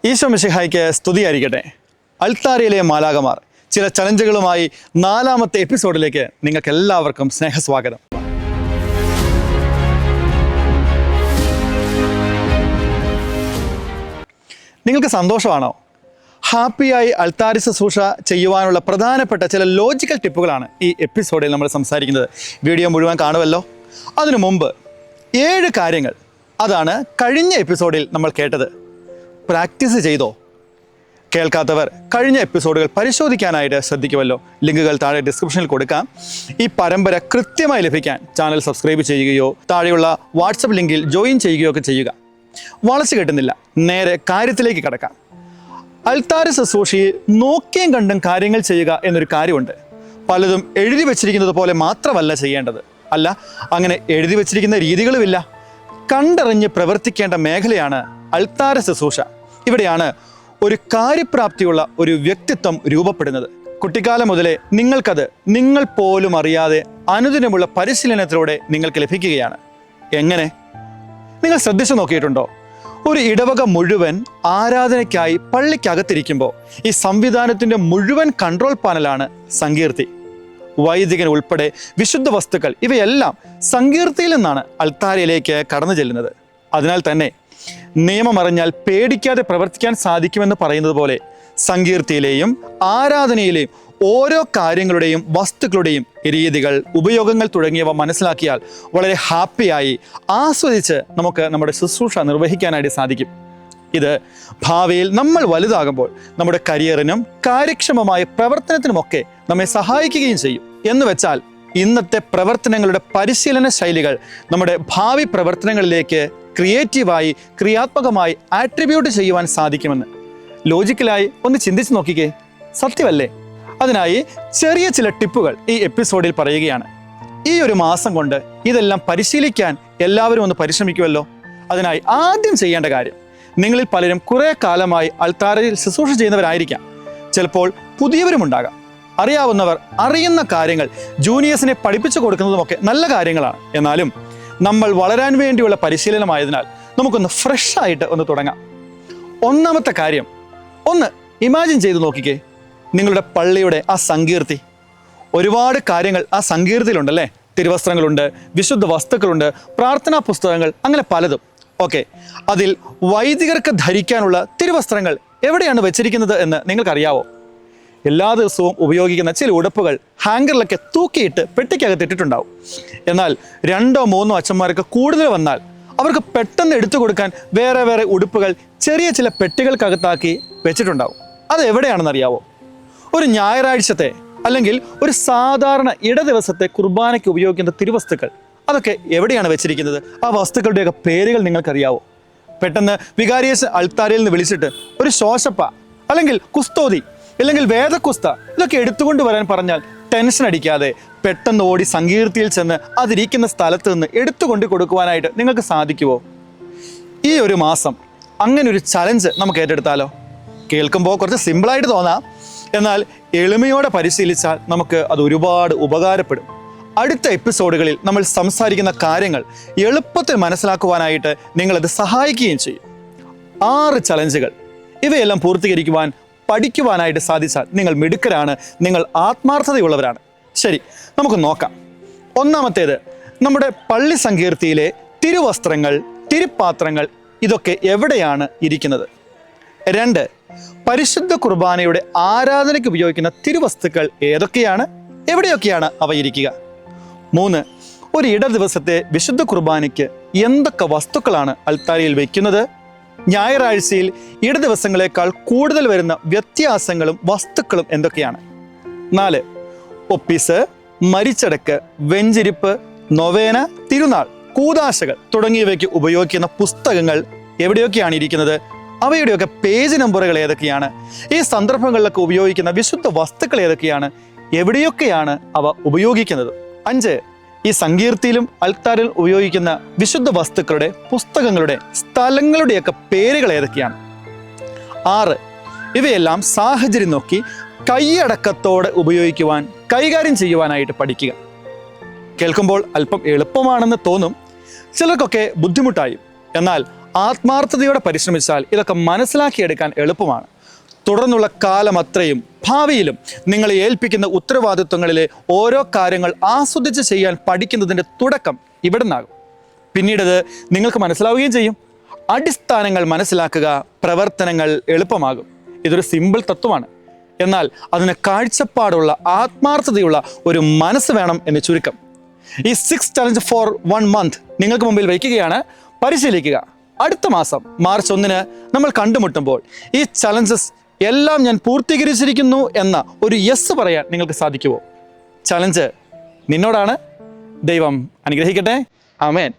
ഈശോ മിശിഹായ്ക്ക് സ്തുതിയായിരിക്കട്ടെ. അൾത്താരയിലെ മാലാഖമാർ ചില ചലഞ്ചുകളുമായി 4ാമത്തെ എപ്പിസോഡിലേക്ക് നിങ്ങൾക്ക് എല്ലാവർക്കും സ്നേഹസ്വാഗതം. നിങ്ങൾക്ക് സന്തോഷമാണോ? ഹാപ്പിയായി അൾത്താരി ശുശ്രൂഷ ചെയ്യുവാനുള്ള പ്രധാനപ്പെട്ട ചില ലോജിക്കൽ ടിപ്പുകളാണ് ഈ എപ്പിസോഡിൽ നമ്മൾ സംസാരിക്കുന്നത്. വീഡിയോ മുഴുവൻ കാണുമല്ലോ. അതിനു മുമ്പ് 7 കാര്യങ്ങൾ, അതാണ് കഴിഞ്ഞ എപ്പിസോഡിൽ നമ്മൾ കേട്ടത്. പ്രാക്ടീസ് ചെയ്തോ? കേൾക്കാത്തവർ കഴിഞ്ഞ എപ്പിസോഡുകൾ പരിശോധിക്കാനായിട്ട് ശ്രദ്ധിക്കുമല്ലോ. ലിങ്കുകൾ താഴെ ഡിസ്ക്രിപ്ഷനിൽ കൊടുക്കാം. ഈ പരമ്പര കൃത്യമായി ലഭിക്കാൻ ചാനൽ സബ്സ്ക്രൈബ് ചെയ്യുകയോ താഴെയുള്ള വാട്സപ്പ് ലിങ്കിൽ ജോയിൻ ചെയ്യുകയോ ഒക്കെ ചെയ്യുക. വളച്ചു കെട്ടുന്നില്ല, നേരെ കാര്യത്തിലേക്ക് കടക്കാം. അൾത്താരി ശുശ്രൂഷയിൽ നോക്കിയും കണ്ടും കാര്യങ്ങൾ ചെയ്യുക എന്നൊരു കാര്യമുണ്ട്. പലതും എഴുതി വച്ചിരിക്കുന്നത് പോലെ മാത്രമല്ല ചെയ്യേണ്ടത്. അല്ല, അങ്ങനെ എഴുതി വച്ചിരിക്കുന്ന രീതികളുമില്ല. കണ്ടറിഞ്ഞ് പ്രവർത്തിക്കേണ്ട മേഖലയാണ് അൾത്താരി ശുശ്രൂഷ. ഇവിടെയാണ് ഒരു കാര്യപ്രാപ്തിയുള്ള ഒരു വ്യക്തിത്വം രൂപപ്പെടുന്നത്. കുട്ടിക്കാലം മുതലേ നിങ്ങൾക്കത് നിങ്ങൾ പോലും അറിയാതെ അനുദിനമുള്ള പരിശീലനത്തിലൂടെ നിങ്ങൾക്ക് ലഭിക്കുകയാണ്. എങ്ങനെ? നിങ്ങൾ ശ്രദ്ധിച്ചു നോക്കിയിട്ടുണ്ടോ? ഒരു ഇടവക മുഴുവൻ ആരാധനയ്ക്കായി പള്ളിക്കകത്തിരിക്കുമ്പോൾ ഈ സംവിധാനത്തിൻ്റെ മുഴുവൻ കൺട്രോൾ പാനലാണ് സങ്കീർത്തി. വൈദികൻ ഉൾപ്പെടെ വിശുദ്ധ വസ്തുക്കൾ ഇവയെല്ലാം സങ്കീർത്തിയിൽ നിന്നാണ് അൾത്താരയിലേക്ക് കടന്നു ചെല്ലുന്നത്. അതിനാൽ തന്നെ നിയമമറിഞ്ഞാൽ പേടിക്കാതെ പ്രവർത്തിക്കാൻ സാധിക്കുമെന്ന് പറയുന്നത് പോലെ സങ്കീർത്തിയിലെയും ആരാധനയിലെയും ഓരോ കാര്യങ്ങളുടെയും വസ്തുക്കളുടെയും രീതികൾ, ഉപയോഗങ്ങൾ തുടങ്ങിയവ മനസ്സിലാക്കിയാൽ വളരെ ഹാപ്പിയായി ആസ്വദിച്ച് നമുക്ക് നമ്മുടെ ശുശ്രൂഷ നിർവഹിക്കാനായിട്ട് സാധിക്കും. ഇത് ഭാവിയിൽ നമ്മൾ വലുതാകുമ്പോൾ നമ്മുടെ കരിയറിനും കാര്യക്ഷമമായ പ്രവർത്തനത്തിനുമൊക്കെ നമ്മെ സഹായിക്കുകയും ചെയ്യും. എന്ന് വെച്ചാൽ ഇന്നത്തെ പ്രവർത്തനങ്ങളുടെ പരിശീലന ശൈലികൾ നമ്മുടെ ഭാവി പ്രവർത്തനങ്ങളിലേക്ക് ക്രിയേറ്റീവായി, ക്രിയാത്മകമായി ആട്രിബ്യൂട്ട് ചെയ്യുവാൻ സാധിക്കുമെന്ന് ലോജിക്കലായി ഒന്ന് ചിന്തിച്ച് നോക്കിക്കേ. സത്യമല്ലേ? അതിനായി ചെറിയ ചില ടിപ്പുകൾ ഈ എപ്പിസോഡിൽ പറയുകയാണ്. ഈ ഒരു മാസം കൊണ്ട് ഇതെല്ലാം പരിശീലിക്കാൻ എല്ലാവരും ഒന്ന് പരിശ്രമിക്കുമല്ലോ. അതിനായി ആദ്യം ചെയ്യേണ്ട കാര്യം, നിങ്ങളിൽ പലരും കുറേ കാലമായി അൾത്താരയിൽ ശുശ്രൂഷ ചെയ്യുന്നവരായിരിക്കാം. ചിലപ്പോൾ പുതിയവരുമുണ്ടാകാം. അറിയാവുന്നവർ അറിയുന്ന കാര്യങ്ങൾ ജൂനിയേഴ്സിനെ പഠിപ്പിച്ചു കൊടുക്കുന്നതുമൊക്കെ നല്ല കാര്യങ്ങളാണ്. എന്നാലും നമ്മൾ വളരാൻ വേണ്ടിയുള്ള പരിശീലനമായതിനാൽ നമുക്കൊന്ന് ഫ്രഷ് ആയിട്ട് ഒന്ന് തുടങ്ങാം. ഒന്നാമത്തെ കാര്യം, ഒന്ന് ഇമാജിൻ ചെയ്ത് നോക്കിക്കേ. നിങ്ങളുടെ പള്ളിയുടെ ആ സങ്കീർത്തി, ഒരുപാട് കാര്യങ്ങൾ ആ സങ്കീർത്തിയിലുണ്ടല്ലേ. തിരുവസ്ത്രങ്ങളുണ്ട്, വിശുദ്ധ വസ്തുക്കളുണ്ട്, പ്രാർത്ഥനാ പുസ്തകങ്ങൾ, അങ്ങനെ പലതും. ഓക്കെ, അതിൽ വൈദികർക്ക് ധരിക്കാനുള്ള തിരുവസ്ത്രങ്ങൾ എവിടെയാണ് വെച്ചിരിക്കുന്നത് എന്ന് നിങ്ങൾക്കറിയാവോ? എല്ലാ ദിവസവും ഉപയോഗിക്കുന്ന ചില ഉടുപ്പുകൾ ഹാങ്കറിലൊക്കെ തൂക്കിയിട്ട് പെട്ടിക്കകത്തിട്ടിട്ടുണ്ടാവും. എന്നാൽ 2ഓ 3ഓ അച്ഛന്മാർക്ക് കൂടുതൽ വന്നാൽ അവർക്ക് പെട്ടെന്ന് എടുത്തു കൊടുക്കാൻ വേറെ വേറെ ഉടുപ്പുകൾ ചെറിയ ചില പെട്ടികൾക്കകത്താക്കി വെച്ചിട്ടുണ്ടാവും. അത് എവിടെയാണെന്നറിയാവോ? ഒരു ഞായറാഴ്ചത്തെ അല്ലെങ്കിൽ ഒരു സാധാരണ ദിവസത്തെ കുർബാനയ്ക്ക് ഉപയോഗിക്കുന്ന തിരുവസ്തുക്കൾ, അതൊക്കെ എവിടെയാണ് വെച്ചിരിക്കുന്നത്? ആ വസ്തുക്കളുടെയൊക്കെ പേരുകൾ നിങ്ങൾക്കറിയാവോ? പെട്ടെന്ന് വികാരിയേസ് അൾത്താരയിൽ നിന്ന് വിളിച്ചിട്ട് ഒരു ശോശപ്പ അല്ലെങ്കിൽ കുസ്തോതി അല്ലെങ്കിൽ വേദക്കുസ്ത ഇതൊക്കെ എടുത്തുകൊണ്ട് വരാൻ പറഞ്ഞാൽ ടെൻഷൻ അടിക്കാതെ പെട്ടെന്ന് ഓടി സങ്കീർത്തിയിൽ ചെന്ന് അതിരിക്കുന്ന സ്ഥലത്ത് നിന്ന് എടുത്തുകൊണ്ട് കൊടുക്കുവാനായിട്ട് നിങ്ങൾക്ക് സാധിക്കുമോ? ഈ ഒരു മാസം അങ്ങനെ ഒരു ചലഞ്ച് നമുക്ക് ഏറ്റെടുത്താലോ? കേൾക്കുമ്പോൾ കുറച്ച് സിമ്പിളായിട്ട് തോന്നാം, എന്നാൽ എളിമയോടെ പരിശീലിച്ചാൽ നമുക്ക് അത് ഒരുപാട് ഉപകാരപ്പെടും. അടുത്ത എപ്പിസോഡുകളിൽ നമ്മൾ സംസാരിക്കുന്ന കാര്യങ്ങൾ എളുപ്പത്തിൽ മനസ്സിലാക്കുവാനായിട്ട് നിങ്ങളത് സഹായിക്കുകയും ചെയ്യും. 6 ചലഞ്ചുകൾ, ഇവയെല്ലാം പൂർത്തീകരിക്കുവാൻ പഠിക്കുവാനായിട്ട് സാധിച്ചാൽ നിങ്ങൾ മിടുക്കരാണ്, നിങ്ങൾ ആത്മാർത്ഥതയുള്ളവരാണ്. ശരി, നമുക്ക് നോക്കാം. ഒന്നാമത്തേത്, നമ്മുടെ പള്ളി സങ്കീർത്തിയിലെ തിരുവസ്ത്രങ്ങൾ, തിരുപാത്രങ്ങൾ ഇതൊക്കെ എവിടെയാണ് ഇരിക്കുന്നത്? 2, പരിശുദ്ധ കുർബാനയുടെ ആരാധനയ്ക്ക് ഉപയോഗിക്കുന്ന തിരുവസ്തുക്കൾ ഏതൊക്കെയാണ്, എവിടെയൊക്കെയാണ് അവ ഇരിക്കുക? 3, ഒരു ദിവസത്തെ വിശുദ്ധ കുർബാനയ്ക്ക് എന്തൊക്കെ വസ്തുക്കളാണ് അൾത്താരയിൽ വയ്ക്കുന്നത്? ഞായറാഴ്ചയിൽ ദിവസങ്ങളെക്കാൾ കൂടുതൽ വരുന്ന വ്യത്യാസങ്ങളും വസ്തുക്കളും എന്തൊക്കെയാണ്? 4, ഒപ്പീസ്, മരിച്ചടക്ക്, വെഞ്ചിരിപ്പ്, നൊവേന, തിരുനാൾ, കൂദാശകൾ തുടങ്ങിയവയ്ക്ക് ഉപയോഗിക്കുന്ന പുസ്തകങ്ങൾ എവിടെയൊക്കെയാണ് ഇരിക്കുന്നത്? അവയുടെയൊക്കെ പേജ് നമ്പറുകൾ ഏതൊക്കെയാണ്? ഈ സന്ദർഭങ്ങളിലൊക്കെ ഉപയോഗിക്കുന്ന വിശുദ്ധ വസ്തുക്കൾ ഏതൊക്കെയാണ്? എവിടെയൊക്കെയാണ് അവ ഉപയോഗിക്കുന്നത്? 5, ഈ സങ്കീർത്തിയിലും അൾത്താരിൽ ഉപയോഗിക്കുന്ന വിശുദ്ധ വസ്തുക്കളുടെ, പുസ്തകങ്ങളുടെ, സ്ഥലങ്ങളുടെയൊക്കെ പേരുകൾ ഏതൊക്കെയാണ്? 6, ഇവയെല്ലാം സാഹചര്യം നോക്കി കൈയടക്കത്തോടെ ഉപയോഗിക്കുവാൻ, കൈകാര്യം ചെയ്യുവാനായിട്ട് പഠിക്കുക. കേൾക്കുമ്പോൾ അല്പം എളുപ്പമാണെന്ന് തോന്നും, ചിലർക്കൊക്കെ ബുദ്ധിമുട്ടായും. എന്നാൽ ആത്മാർത്ഥതയോടെ പരിശ്രമിച്ചാൽ ഇതൊക്കെ മനസ്സിലാക്കിയെടുക്കാൻ എളുപ്പമാണ്. തുടർന്നുള്ള കാലം അത്രയും ഭാവിയിലും നിങ്ങളെ ഏൽപ്പിക്കുന്ന ഉത്തരവാദിത്വങ്ങളിലെ ഓരോ കാര്യങ്ങൾ ആസ്വദിച്ച് ചെയ്യാൻ പഠിക്കുന്നതിൻ്റെ തുടക്കം ഇവിടെ നിന്നാകും. പിന്നീടത് നിങ്ങൾക്ക് മനസ്സിലാവുകയും ചെയ്യും. അടിസ്ഥാനങ്ങൾ മനസ്സിലാക്കുക, പ്രവർത്തനങ്ങൾ എളുപ്പമാകും. ഇതൊരു സിമ്പിൾ തത്വമാണ്. എന്നാൽ അതിന് കാഴ്ചപ്പാടുള്ള ആത്മാർത്ഥതയുള്ള ഒരു മനസ്സ് വേണം എന്ന് ചുരുക്കം. ഈ 6 ചലഞ്ച് ഫോർ 1 മന്ത് നിങ്ങൾക്ക് മുമ്പിൽ വയ്ക്കുകയാണ്. പരിശീലിക്കുക. അടുത്ത മാസം മാർച്ച് 1 നമ്മൾ കണ്ടുമുട്ടുമ്പോൾ ഈ ചലഞ്ചസ് എല്ലാം ഞാൻ പൂർത്തീകരിച്ചിരിക്കുന്നു എന്ന ഒരു യെസ് പറയാൻ നിങ്ങൾക്ക് സാധിക്കുമോ? ചലഞ്ച് നിന്നോടാണ്. ദൈവം അനുഗ്രഹിക്കട്ടെ. ആമേൻ.